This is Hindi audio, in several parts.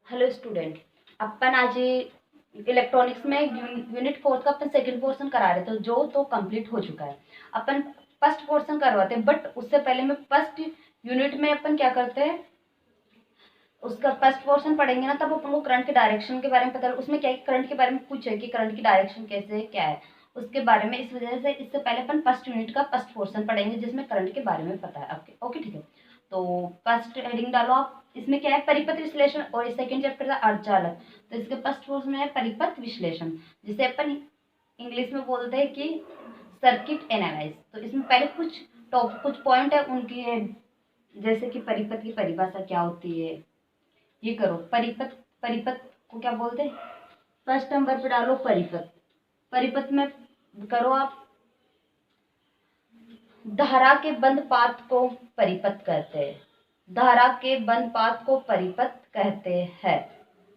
Hello student. अपन आज इलेक्ट्रॉनिक्स में यूनिट 4 का अपन सेकंड पोर्शन करा रहे थे, जो तो कंप्लीट हो चुका है। अपन फर्स्ट पोर्शन करवाते हैं, बट उससे पहले में फर्स्ट यूनिट में अपन क्या करते हैं, उसका फर्स्ट पोर्शन पढ़ेंगे ना, तब अपन को करंट के डायरेक्शन के बारे में पता, उसमें क्या है, करंट के बारे में पूछे कि करंट की डायरेक्शन कैसे है, क्या है उसके बारे में। इस वजह से इससे पहले अपन फर्स्ट यूनिट का फर्स्ट पोर्शन पढ़ेंगे, जिसमें करंट के बारे में पता है आपके। ओके ठीक है। तो फर्स्ट हेडिंग डालो आप। इसमें क्या है, परिपथ विश्लेषण, और सेकंड चैप्टर था अर्धचालक। तो इसके फर्स्ट पोर्शन में है परिपथ विश्लेषण, जिसे अपन इंग्लिश में बोलते हैं कि सर्किट एनालाइज। तो इसमें पहले कुछ पॉइंट है उनकी है, जैसे कि परिपथ की परिभाषा क्या होती है, ये करो। परिपथ, परिपथ को क्या बोलते हैं, फर्स्ट नंबर पे डालो परिपथ। परिपथ में करो आप, धारा के बंद पाथ को परिपथ कहते हैं। धारा के बंद पाथ को परिपथ कहते हैं।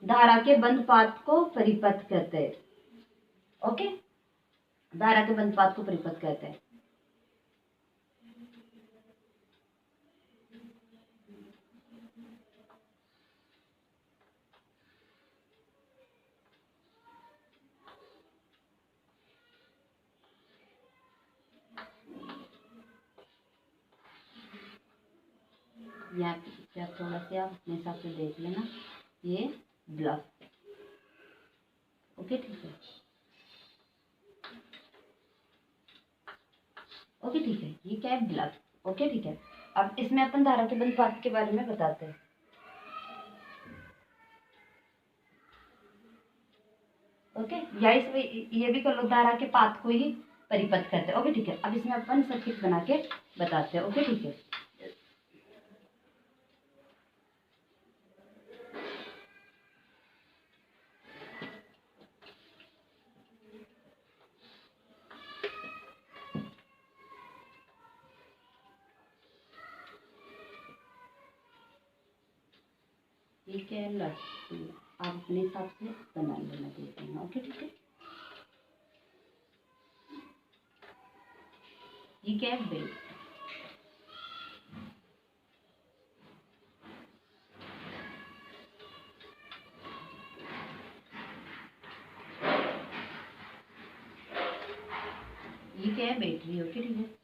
धारा के बंद पाथ को परिपथ कहते हैं। ओके, धारा के बंद पाथ को परिपथ कहते हैं। यहाँ पे थोड़ा सा आप अपने हिसाब से देख लेना, ये ब्लॉक। ओके ठीक है। ओके ठीक है, ये क्या है, ब्लॉक। ओके ठीक है। अब इसमें अपन धारा के बंद पाथ के बारे में बताते हैं। ओके, या ये भी कर लो, धारा के पाथ को ही परिपथ करते हैं। ओके ठीक है। अब इसमें अपन सर्किट बना के बताते हैं। ओके ठीक है। ठीक है, आप अपने हिसाब से बना लेना, देख लेना। ओके ठीक है। ठीक है बेट, ये क्या है, बैटरी। ओके ठीक है।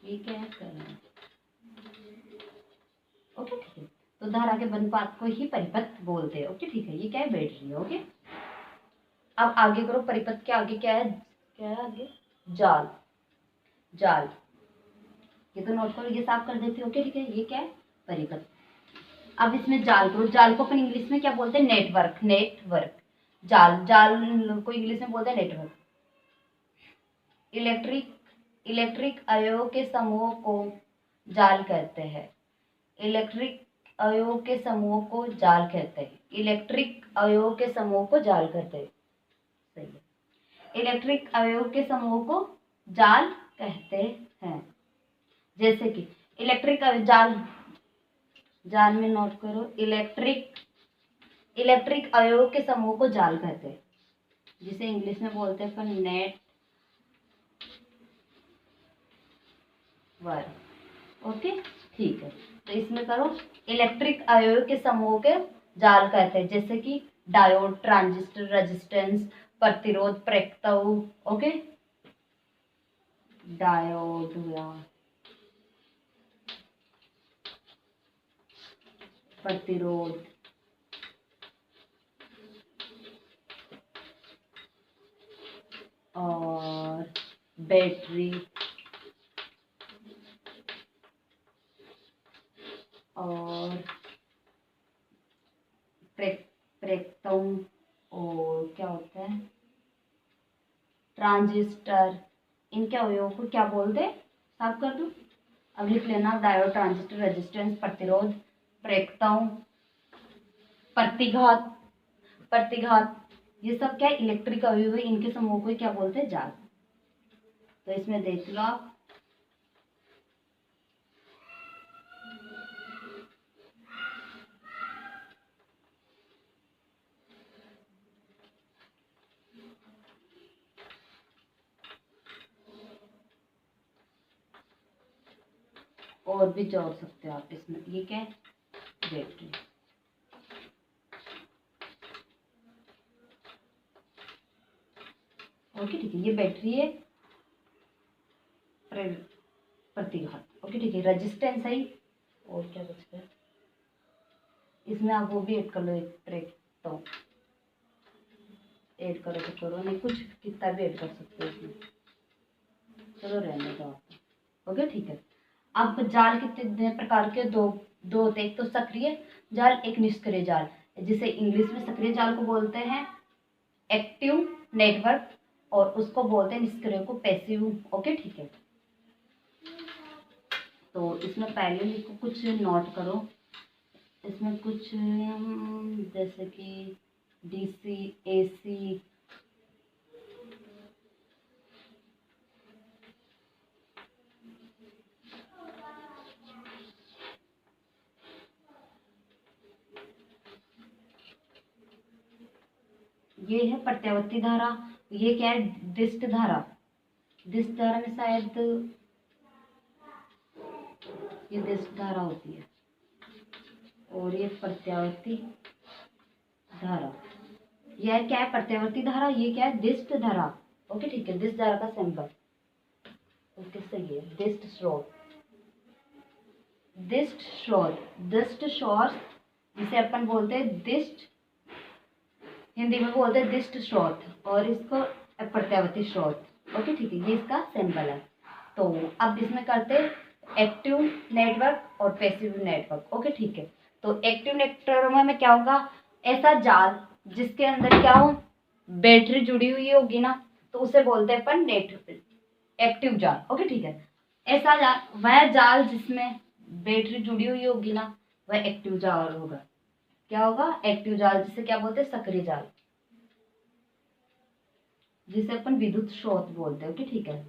ये क्या है, करंट। ओके ठीक है। तो धारा के बंद पाथ को ही परिपथ बोलते हैं। ओके ठीक है, ये क्या है, बैटरी। ओके, अब आगे करो। परिपथ के आगे क्या है, क्या है आगे, जाल। जाल, ये तो नोट करो, ये साफ कर देती हूँ। ओके ठीक है, ये क्या है, परिपथ। अब इसमें जाल करो। जाल को अपन इंग्लिश में क्या बोलते हैं, नेटवर्क। नेटवर्क, जाल, जाल को इंग्लिश में बोलते हैं नेटवर्क। इलेक्ट्रिक, इलेक्ट्रिक अवयवों के समूह को जाल कहते हैं। इलेक्ट्रिक अवयवों के समूह को जाल कहते हैं। इलेक्ट्रिक अवयवों के समूह को जाल कहते हैं। सही है, इलेक्ट्रिक अवयवों के समूह को जाल कहते हैं। जैसे कि इलेक्ट्रिक जाल, जाल में नोट करो, इलेक्ट्रिक, इलेक्ट्रिक अवयवों के समूह को जाल कहते हैं, जिसे इंग्लिश में बोलते हैं अपन नेटवर्क। ओके ठीक है। तो इसमें करो, इलेक्ट्रिक अवयवों के समूह के जाल कहते हैं, जैसे कि डायोड, ट्रांजिस्टर, रेजिस्टेंस, प्रतिरोध, प्रेरकत्व। ओके, डायोड हुआ, प्रतिरोध, और बैटरी, और प्रेरकत्व, और क्या होता है, ट्रांजिस्टर। इनके अवयवों को क्या बोलते हैं, साफ कर दूं। अब लिख लेना, डायोड, ट्रांजिस्टर, रेजिस्टेंस, प्रतिरोध, प्रेरकत्व, प्रतिघात। प्रतिघात, ये सब क्या है, इलेक्ट्रिक अवयव है, इनके समूह को क्या बोलते हैं, जाल। तो इसमें देख लो आप, और भी जोड़ सकते हो आप इसमें। ये क्या है, बैटरी। ओके ठीक है, ये बैटरी है प्रतिघात। ओके ठीक है, रेजिस्टेंस है। और क्या बचता है इसमें, आप वो भी ऐड कर लो एक ट्रैक, तो ऐड करो तो करो, नहीं कुछ कितना भी ऐड कर सकते हो इसमें, चलो रहने दो आप। ओके ठीक है। अब जाल कितने प्रकार के, दो दो होते हैं, एक तो सक्रिय जाल, एक निष्क्रिय जाल, जिसे इंग्लिश में सक्रिय जाल को बोलते हैं एक्टिव नेटवर्क, और उसको बोलते हैं निष्क्रिय को पैसिव। ओके ठीक है, तो इसमें पहले लिखो, कुछ नोट करो इसमें कुछ, जैसे कि डीसी, एसी, ये है प्रत्यावर्ती धारा, ये क्या है, दिष्ट धारा। दिष्ट धारा में शायद ये दिष्ट धारा होती है, और ये प्रत्यावर्ती धारा। यह क्या है, प्रत्यावर्ती धारा, ये क्या है, दिष्ट धारा। ओके ठीक है, दिष्ट धारा का सिंबल ओके सही है, दिष्ट स्रोत। दिष्ट स्रोत, दिष्ट स्रोत जिसे अपन बोलते हैं दिष्ट, हिंदी में बोलते हैं दिष्ट स्रोत, और इसको प्रत्यावर्ती स्रोत। ओके ठीक है, ये इसका सिंबल है। तो अब इसमें करते एक्टिव नेटवर्क और पैसिव नेटवर्क। ओके ठीक है, तो एक्टिव नेटवर्क में क्या होगा, ऐसा जाल जिसके अंदर क्या हो, बैटरी जुड़ी हुई होगी ना, तो उसे बोलते हैं अपन नेट एक्टिव जाल। ओके ठीक है, ऐसा जाल, वह जाल जिसमें बैटरी जुड़ी हुई होगी ना, वह एक्टिव जाल होगा। क्या होगा, एक्टिव जाल, जिसे क्या बोलते हैं, सक्रिय जाल, जिसे अपन विद्युत स्रोत बोलते हैं। ओके ठीक है,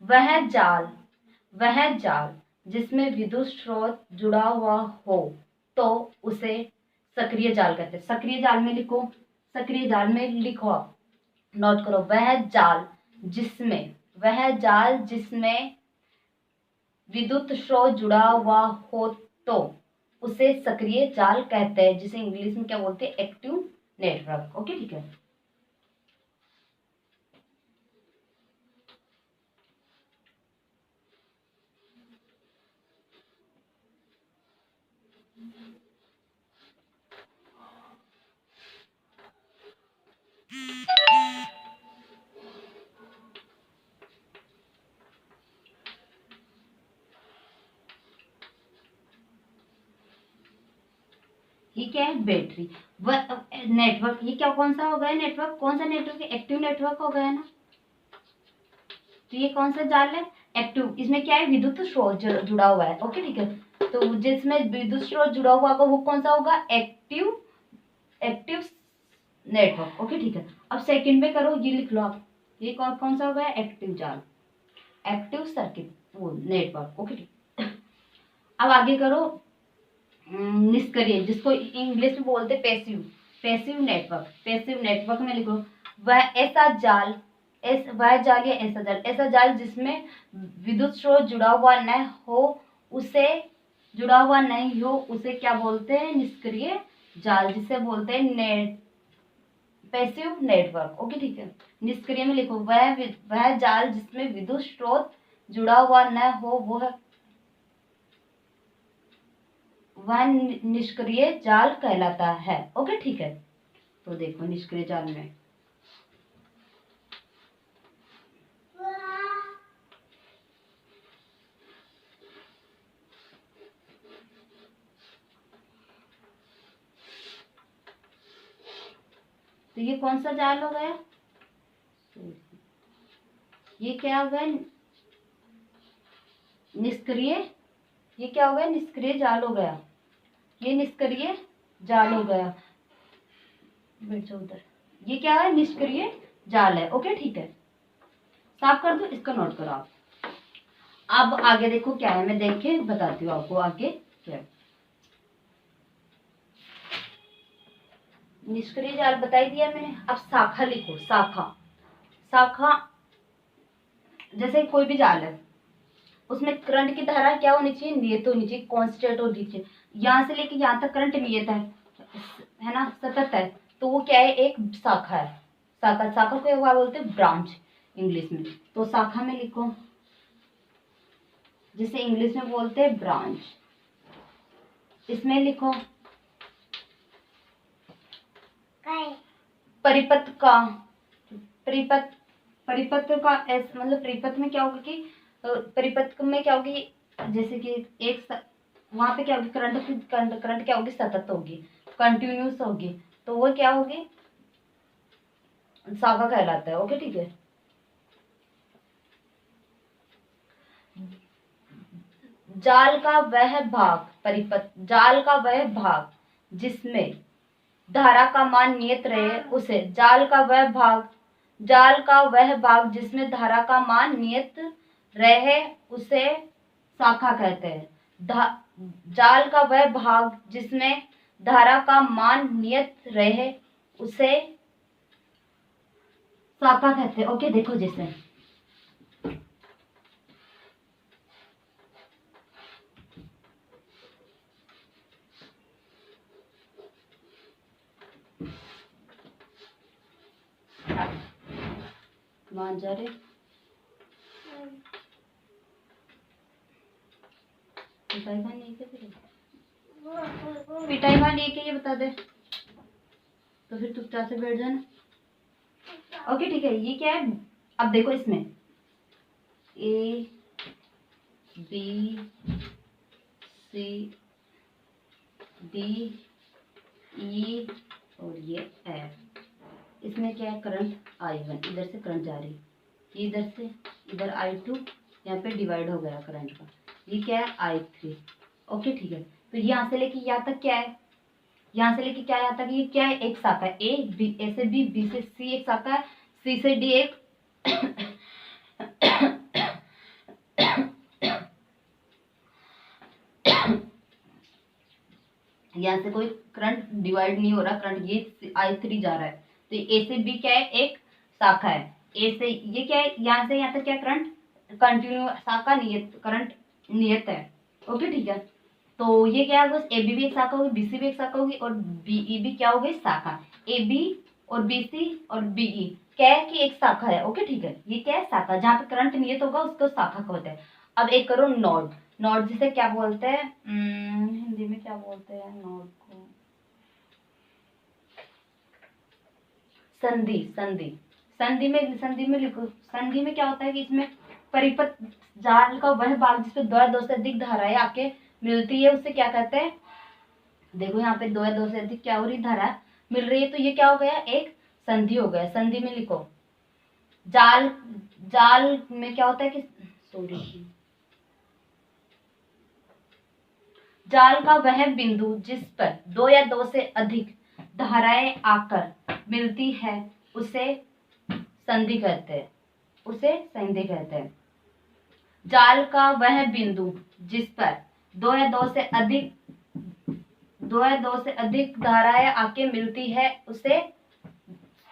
वह जाल जिसमें विद्युत स्रोत जुड़ा हुआ हो, तो उसे सक्रिय जाल कहते हैं। सक्रिय जाल में लिखो, सक्रिय जाल में लिखो आप, नोट करो, वह जाल जिसमें विद्युत स्रोत जुड़ा हुआ हो, तो उसे सक्रिय जाल कहते हैं, जिसे इंग्लिश में क्या बोलते हैं, एक्टिव नेटवर्क। ओके ठीक है, ये क्या है, बैटरी। नेटवर्क, ये क्या, कौन सा हो गया नेटवर्क, कौन सा नेटवर्क है, एक्टिव नेटवर्क हो गया ना, तो ये कौन सा जाल है, एक्टिव। इसमें क्या है, विद्युत स्रोत जुड़ा हुआ है। ओके ठीक है, तो जिसमें विद्युत स्रोत जुड़ा हुआ होगा वो कौन सा होगा, एक्टिव एक्टिव नेटवर्क। ओके ठीक है, अब सेकंड में करो, ये लिख लो आप, ये कौन कौन सा होगा, एक्टिव जाल, एक्टिव सर्किट वो नेटवर्क। ओके ठीक, अब आगे करो निष्क्रिय, जिसको इंग्लिश में बोलते हैं passive, passive network. Passive network में लिखो, वह जाल या ऐसा जाल जिसमें विद्युत स्रोत जुड़ा हुआ न हो, उसे क्या बोलते हैं, निष्क्रिय जाल, जिसे बोलते हैं पैसिव नेटवर्क। ओके ठीक है, निष्क्रिय में लिखो, वह जाल जिसमें विद्युत स्रोत जुड़ा हुआ न हो, वह निष्क्रिय जाल कहलाता है। ओके ठीक है, तो देखो निष्क्रिय जाल में तो ये कौन सा जाल हो गया, ये क्या हो गया, निष्क्रिय, ये क्या हो गया, निष्क्रिय जाल हो गया, ये निष्क्रिय जाल हो गया, उधर, ये क्या है, निष्क्रिय जाल है। ओके ठीक है, साफ कर दो, इसका नोट करो आप। अब आगे देखो क्या है, मैं देख के बताती हूँ आपको आगे क्या है। निष्क्रिय जाल बता ही दिया मैंने, अब शाखा लिखो, शाखा, शाखा जैसे कोई भी जाल है, उसमें करंट की धारा क्या होनी चाहिए, नियत होनी चाहिए, कांस्टेंट होनी चाहिए। यहाँ से लेके यहाँ तक करंट नियत है ना, सतत है, तो वो क्या है, एक शाखा है। शाखा, शाखा को क्या बोलते हैं, ब्रांच इंग्लिश में। तो शाखा में लिखो, जिसे इंग्लिश में बोलते हैं ब्रांच। इसमें लिखो परिपथ का, परिपथ का मतलब परिपथ में क्या होगा कि परिपथ में क्या होगी, जैसे कि एक वहां पे क्या होगी, करंट क्या होगी, सतत होगी, कंटिन्यूस होगी, तो वो क्या होगी, शाखा कहलाता है। ओके ठीक है। जाल का वह भाग, परिपथ, जाल का वह भाग जिसमें धारा का मान नियत रहे उसे जाल का वह भाग, जाल का वह भाग जिसमें धारा का मान नियत रहे उसे शाखा कहते हैं। जाल का वह भाग जिसमें धारा का मान नियत रहे उसे शाखा कहते हैं। ओके देखो, जैसे मान जा रहे पिटाई नहीं के ये बता दे, तो फिर चुपचाप से बैठ जाना। ओके ठीक है। ये क्या है, अब देखो इसमें ए बी सी डी ई और ये एफ, इसमें क्या है, करंट I1, इधर से करंट जा रही, ये इधर से इधर I2, यहाँ पे डिवाइड हो गया करंट का, ये क्या है I3। ओके ठीक है। तो यहाँ से लेके यहाँ तक क्या है, यहाँ से लेके क्या यहाँ तक ये क्या है, एक शाखा है, ए से बी से सी एक शाखा है, सी से डी एक यहाँ से कोई करंट डिवाइड नहीं हो रहा, करंट ये I3 जा रहा है, तो ए से बी क्या है, एक शाखा है, ए से ये क्या है, यहाँ से यहाँ तक क्या करंट कंटिन्यू, शाखा नियत, करंट नियत है। ओके ठीक है। तो ये क्या है, बस ए बी भी एक शाखा होगी, बी सी भी एक शाखा होगी, और बी ई भी क्या हो गई, शाखा। ए बी और बी सी और बी ई क्या है कि एक शाखा है। ओके ठीक है। ये क्या है, शाखा, जहाँ पे करंट नियत होगा उसको शाखा कहते हैं। अब एक करो नोड, नोड जिसे क्या बोलते हैं, हिंदी में क्या बोलते हैं नोड को, संधि। संधि में लिखो, संधि में क्या होता है कि इसमें परिपथ, जाल का वह भाग जिसपे दो से अधिक धाराएं आके मिलती है उसे क्या कहते हैं, देखो यहाँ पे दो से अधिक क्या हो रही, धारा मिल रही है, तो ये क्या हो गया, एक संधि हो गया। संधि में लिखो जाल, जाल में क्या होता है कि सॉरी, जाल का वह बिंदु जिस पर दो या दो से अधिक धाराएं आकर मिलती है उसे संधि कहते हैं, उसे संधि कहते हैं। जाल का वह बिंदु जिस पर दो या दो से अधिक धाराएं आके मिलती है उसे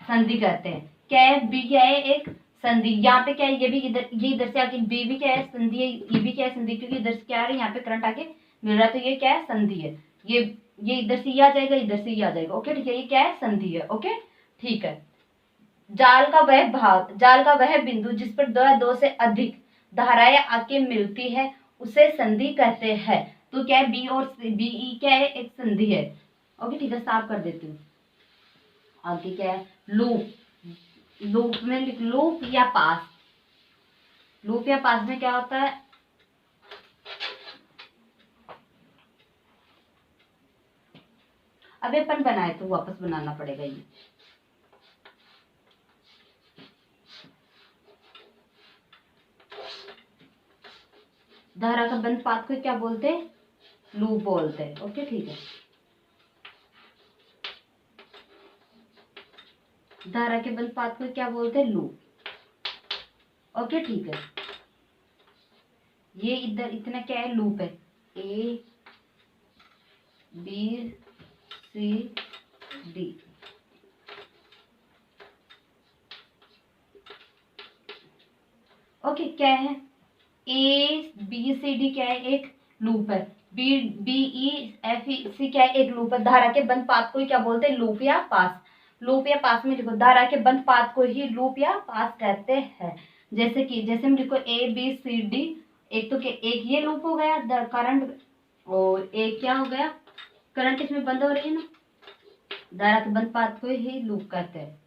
संधि कहते हैं। क्या है, बी क्या है, एक संधि, यहाँ पे क्या है, ये भी इधर, ये इधर से आके बी भी क्या है, संधि है, ये भी क्या है, संधि, क्योंकि इधर से क्या आ रहा है, यहाँ पे करंट आके मिल रहा है, तो ये क्या है, संधि है। ये इधर से ये आ जाएगा, इधर से ये आ जाएगा। ओके ठीक है, ये क्या है, संधि है। ओके ठीक है। जाल का वह भाग, जाल का वह बिंदु जिस पर दो या दो से अधिक धाराएं आके मिलती है उसे संधि कहते हैं। तो क्या है, बी और बी ई क्या है, एक संधि है। ओके ठीक है, साफ कर देती हूँ। आगे क्या है, लूप, लूप में लिख, लूप या पास, लूप या पास में क्या होता है, अभी अपन बनाए तो वापस बनाना पड़ेगा ये। धारा का बंद पाथ को क्या बोलते हैं, लूप बोलते हैं। ओके ठीक है। धारा के बंद पाथ को क्या बोलते हैं, लूप। ओके ठीक है। ये इधर इतना क्या है, लूप है, A B C D. Okay क्या है, ABCD क्या है, एक लूप है। BEFC क्या है, एक लूप है। धारा के बंद पाथ को ही क्या बोलते हैं, लूप या पास। लूप या पास में लिखो, धारा के बंद पाथ को ही लूप या पास कहते हैं। जैसे हम लिखो ABCD, एक तो एक ये लूप हो गया करंट, और एक क्या हो गया, करंट इसमें बंद हो रही है ना, धारा के बंद पाथ को ही लूप कहते हैं।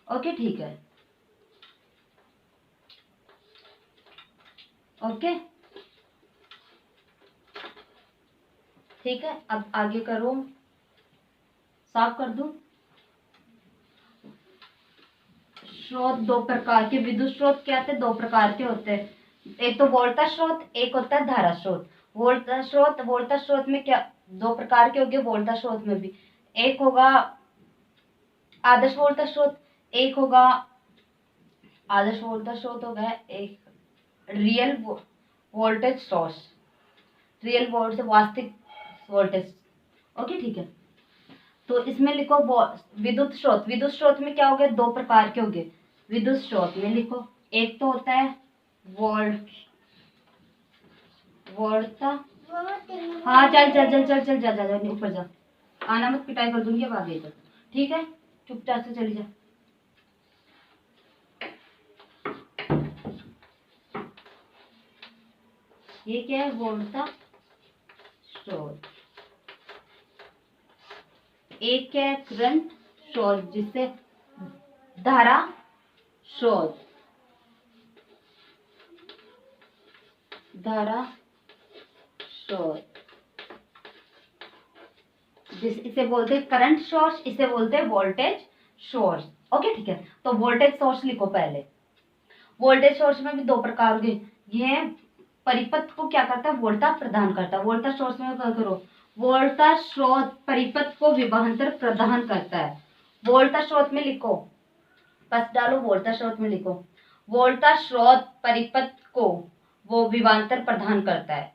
ओके ठीक है, ओके ठीक है। अब आगे करो, साफ कर दूं। स्रोत दो प्रकार के, विद्युत स्रोत क्या थे, दो प्रकार के होते हैं। एक तो वोल्टा स्रोत, एक होता है धारा स्रोत। वोल्टा स्रोत में क्या दो प्रकार के होंगे, वोल्टा स्रोत में भी एक होगा आदर्श वोल्टा स्रोत, एक होगा आदर्श वोल्टा स्रोत हो गया, एक real voltage source, real volt से वास्तविक वोल्टेज। ओके ठीक है, तो इसमें लिखो विद्युत स्रोत। विद्युत स्रोत में क्या हो गया, दो प्रकार के हो गए विद्युत स्रोत में। लिखो, एक तो होता है वोल्ट वोल्टा, हाँ चल चल चल चल चल जा जा जा ऊपर जा, आना मत, पिटाई कर दूंगी अब आगे तो, ठीक है, चुपचाप से चली जा। ये क्या है, वोल्टा स्रोत। एक क्या है, करंट स्रोत, जिससे धारा स्रोत, धारा स्रोत, इसे बोलते हैं करंट सोर्स, इसे बोलते हैं वोल्टेज सोर्स। ओके ठीक है, तो वोल्टेज सोर्स लिखो पहले। वोल्टेज सोर्स में भी दो प्रकार के, ये परिपथ को क्या करता है, वोल्टा प्रदान करता है। वोल्टा सोर्स में क्या करो, वोल्टा स्रोत परिपथ को विभवांतर प्रदान करता है। वोल्टा स्रोत में लिखो, बस डालो, वोल्टा स्रोत में लिखो, वोल्टा स्रोत परिपथ को वो विभवांतर प्रदान करता है।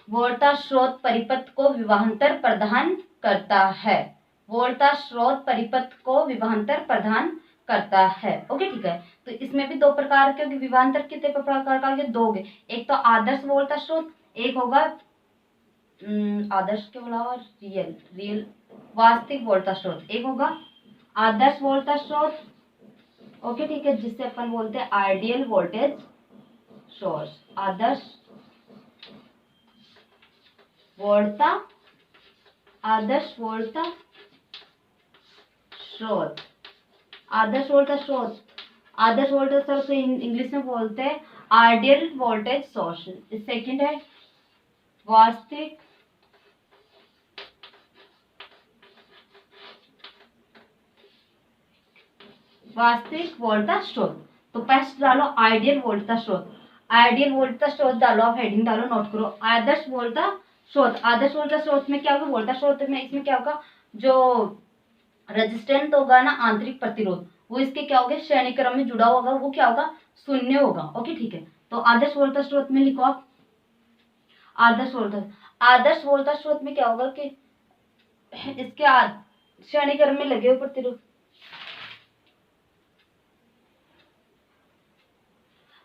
वोल्टा स्रोत परिपथ को विभवांतर प्रदान करता है। वोल्टा स्रोत परिपथ को विभवांतर प्रदान करता है। ओके ठीक है, तो इसमें भी दो प्रकार के विभवांतर, कितने प्रकार के, दो होंगे। एक तो आदर्श वोल्टा स्रोत, एक होगा आदर्श के अलावा रियल वास्तविक वोल्टा स्रोत, एक होगा आदर्श वोल्टा स्रोत। ओके ठीक है, जिससे अपन बोलते हैं आइडियल वोल्टेज सोर्स। आदर्श वोल्टा, आदर्श वोल्टा स्रोत, आदर्श वोल्टा स्रोत, आदर्श वोल्टेज सोर्स को इंग्लिश में बोलते हैं आइडियल वोल्टेज सोर्स। सेकंड है वास्तविक वोल्टा स्रोत। तो फर्स्ट डालो आइडियल वोल्टा स्रोत, आइडियल वोल्टा स्रोत डालो, आप हेडिंग डालो, नोट करो। आदर्श वोल्टा स्रोत, आदर्श वोल्टा स्रोत में क्या होगा, वोल्टा स्रोत में इसमें क्या होगा, जो रेजिस्टेंस होगा ना, आंतरिक प्रतिरोध, वो इसके क्या होगा, श्रेणी क्रम में जुड़ा होगा, वो क्या होगा, शून्य होगा। ओके ठीक है, तो आदर्श वोल्टा स्रोत में लिखो आप आदर्श वोल्टा स्रोत में क्या होगा कि इसके श्रेणी क्रम में लगे हुए प्रतिरोध,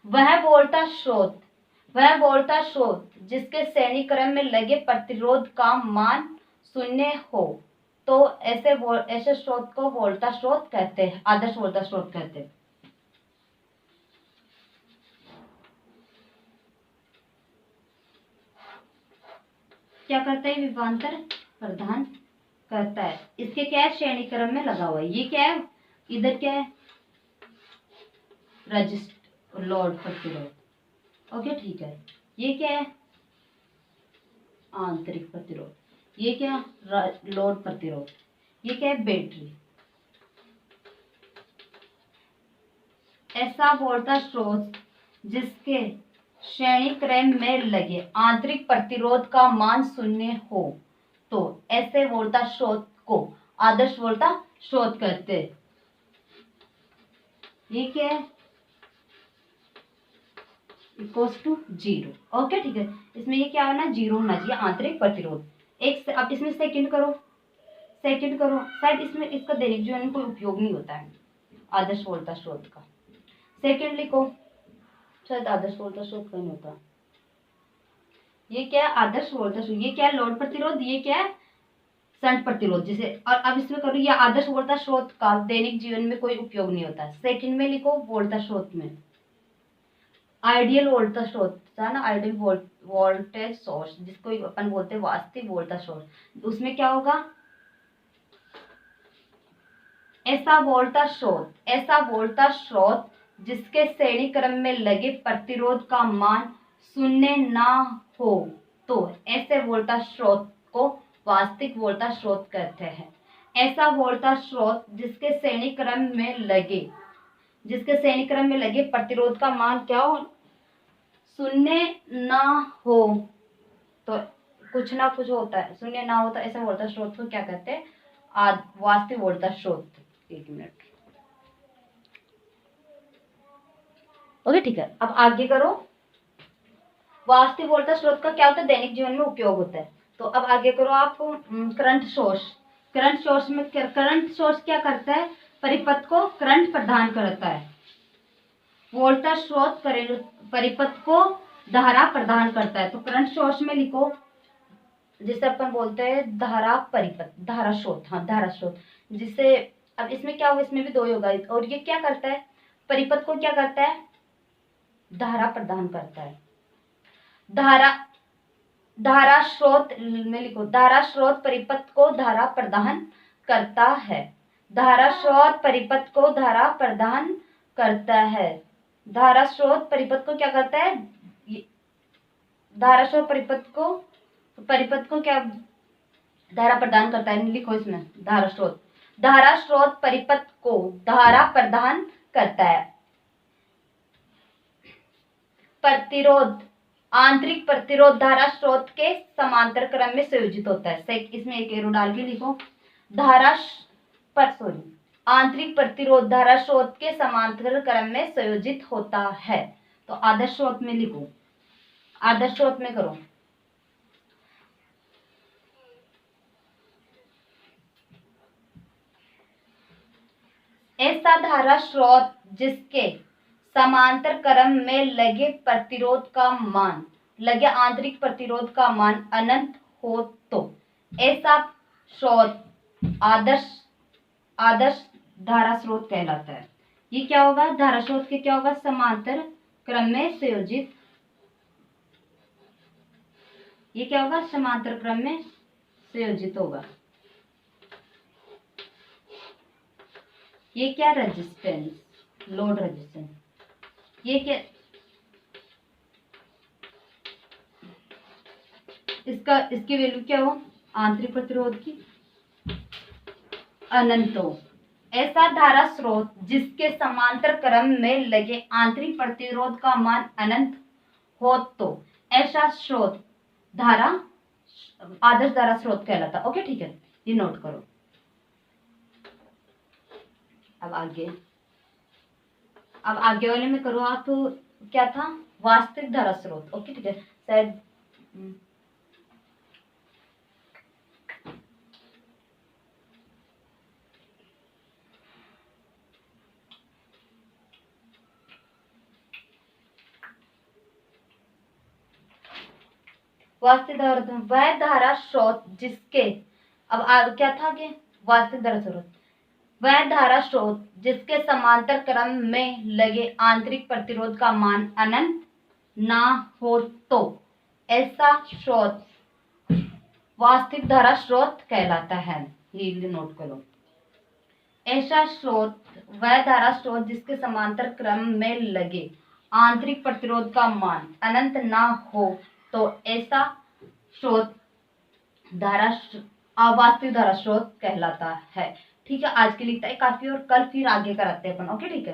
वह वोल्टा स्रोत जिसके श्रेणी क्रम में लगे प्रतिरोध का मान शून्य हो, तो ऐसे स्रोत को वोल्टा स्रोत कहते हैं, आदर्श वोल्टा स्रोत कहते हैं। क्या करता है, विभवांतर प्रदान करता है। इसके क्या है, श्रेणी क्रम में लगा हुआ है। ये क्या है, इधर क्या है, रजिस्टर लोड प्रतिरोध। ओके ठीक है, ये क्या है, आंतरिक प्रतिरोध, ये क्या, लोड प्रतिरोध, ये क्या है, बैटरी। ऐसा वोल्टा स्रोत जिसके श्रेणी क्रम में लगे आंतरिक प्रतिरोध का मान शून्य हो, तो ऐसे वोल्टा स्रोत को आदर्श वोल्टा स्रोत कहते हैं। ये क्या है, इक्वल्स टू 0। ओके ठीक है, इसमें ये क्या होना, 0 होना चाहिए आंतरिक प्रतिरोध। एक अब इसमें सेकंड करो, शायद इसमें इसका दैनिक जीवन में कोई उपयोग नहीं होता है आदर्श वोल्टा स्रोत का। सेकंड लिखो, शायद आदर्श वोल्टेज स्रोत का नहीं होता। ये क्या है? आदर्श वोल्टेज स्रोत। ये क्या है? लोड प्रतिरोध। ये क्या है? शंट प्रतिरोध। जिसे और अब इसमें करूँ, ये आदर्श वोल्टेज स्रोत का दैनिक जीवन में कोई उपयोग नहीं होता। सेकंड में लिखो वोल्टेज स्रोत में आइडियल वोल्टेज स्रोत था ना, आइडियल वोल्टेज सोर्स, जिसको अपन बोलते हैं वास्तविक वोल्टेज सोर्स। उसमें क्या होगा? ऐसा वोल्टेज स्रोत जिसके श्रेणी क्रम में लगे प्रतिरोध का मान शून्य ना हो, तो ऐसे वोल्टेज स्रोत को वास्तविक वोल्टेज स्रोत कहते हैं। ऐसा वोल्टेज स्रोत जिसके श्रेणी क्रम में लगे प्रतिरोध का मान क्या हो? शून्य ना हो, तो कुछ ना कुछ होता है, शून्य ना हो, तो ऐसे वोल्टेज स्रोत को क्या कहते हैं? वास्तविक वोल्टेज स्रोत। एक मिनट। ओके ठीक है, अब आगे करो। वास्तविक वोल्टेज स्रोत का क्या होता है? दैनिक जीवन में उपयोग होता है। तो अब आगे करो आप। Current source. करंट सोर्स क्या करता है? परिपथ को करंट प्रदान करता है। वोल्टेज स्रोत परिपथ को धारा प्रदान करता है। तो करंट सोर्स में लिखो, जिसे अपन बोलते हैं धारा परिपथ, धारा स्रोत। हाँ, धारा स्रोत। जिसे अब इसमें क्या होगा? इसमें भी दो होगा। और ये क्या करता है? परिपथ को क्या करता है? धारा प्रदान करता है। धारा स्रोत में लिखो, धारा स्रोत परिपथ को धारा प्रदान करता है। धारा स्रोत परिपथ को धारा प्रदान करता है। धारा स्रोत परिपथ को क्या करता है? धारा स्रोत परिपथ को क्या धारा प्रदान करता है? लिखो इसमें धारा स्रोत परिपथ को धारा प्रदान करता है। प्रतिरोध, आंतरिक प्रतिरोध धारा स्रोत के समांतर क्रम में संयोजित होता है। इसमें एक एरो डाल के लिखो, आंतरिक प्रतिरोध धारा स्रोत के समांतर क्रम में संयोजित होता है। तो आदर्श स्रोत में लिखो, आदर्श स्रोत में करो। ऐसा धारा स्रोत जिसके समांतर क्रम में लगे आंतरिक प्रतिरोध का मान अनंत हो, तो ऐसा स्रोत आदर्श धारा स्रोत कहलाता है। ये क्या होगा? धारा स्रोत के क्या होगा? समांतर क्रम में संयोजित। ये क्या होगा? समांतर क्रम में संयोजित होगा। ये क्या? Resistance, load resistance. ये क्या? इसकी वैल्यू क्या हो? आंतरिक प्रतिरोध की अनंत हो। ऐसा धारा स्रोत जिसके समांतर क्रम में लगे आंतरिक प्रतिरोध का मान अनंत हो, तो ऐसा स्रोत आदर्श धारा स्रोत कहलाता। ओके ठीक है, ये नोट करो। अब आगे वाले में करो आप। क्या था? वास्तविक धारा स्रोत। ओके ठीक है, शायद वास्तविक धारा, वह धारा स्रोत जिसके, अब क्या था कि वास्तविक धारा स्रोत, वह धारा स्रोत जिसके समांतर क्रम में लगे आंतरिक प्रतिरोध का मान अनंत ना हो, तो ऐसा स्रोत वास्तविक धारा स्रोत कहलाता है। ये नोट करो। ऐसा स्रोत वह धारा स्रोत जिसके समांतर क्रम में लगे आंतरिक प्रतिरोध का मान अनंत ना हो, तो ऐसा स्रोत वास्तविक धारा स्रोत कहलाता है। ठीक है, आज के लिए इतना ही काफी, और कल फिर आगे कराते हैं अपन। ओके ठीक है।